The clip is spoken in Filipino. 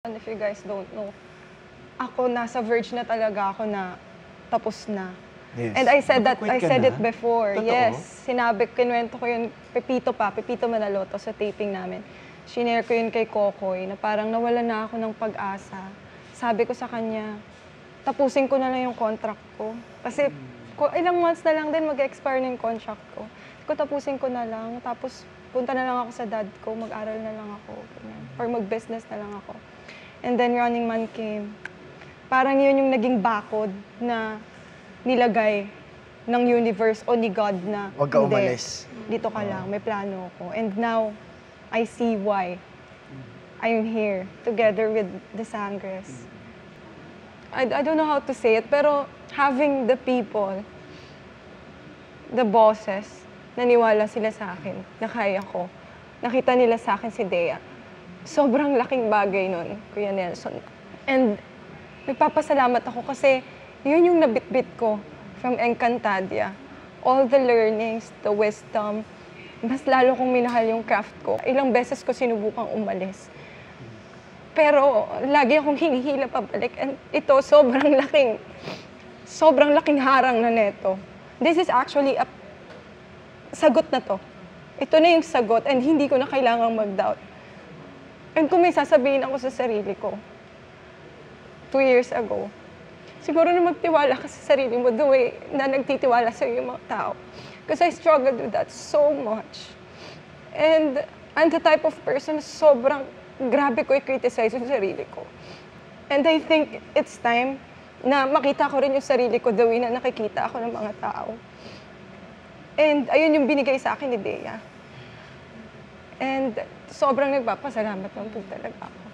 And if you guys don't know, ako nasa verge na talaga ako na tapos na. Yes. And I said that, Nagko-quit I ka said na? it before. Totoo? Yes. Sinabi, kinuwento ko yun, Pepito Manaloto sa taping namin. Shinare ko yun kay Kokoy na parang nawala na ako ng pag-asa. Sabi ko sa kanya, tapusin ko na lang yung contract ko. Kasi ilang months na lang din mag-expire na yung contract ko. Tapusin ko na lang, tapos punta na lang ako sa dad ko, mag-aral na lang ako, ganyan. Or mag-business na lang ako. And then Running Man came. Parang yun yung naging bakod na nilagay ng universe o ni God na Huwag ka hindi, umalis. dito ka lang, may plano ako. And now, I see why I'm here together with the Sangres. I don't know how to say it, pero having the people, the bosses, naniwala sila sa akin na kaya ko. Nakita nila sa akin si Dea. Sobrang laking bagay nun, Kuya Nelson. And nagpapasalamat ako kasi yun yung nabitbit ko from Encantadia. All the learnings, the wisdom, mas lalo kong minahal yung craft ko. Ilang beses ko sinubukang umalis. Pero lagi akong hinihila pabalik. And ito, sobrang laking harang na neto. This is actually a sagot na to. Ito na yung sagot and hindi ko na kailangang mag-doubt. And kung may sasabihin ako sa sarili ko, 2 years ago, siguro na magtiwala ka sa sarili mo the way na nagtitiwala sa yung mga tao. Because I struggled with that so much. And I'm the type of person na sobrang grabe ko i-criticize yung sarili ko. And I think it's time na makita ko rin yung sarili ko the way na nakikita ako ng mga tao. And ayun yung binigay sa akin ni Dea. And sobrang nagpapasalamat lang po talaga ako.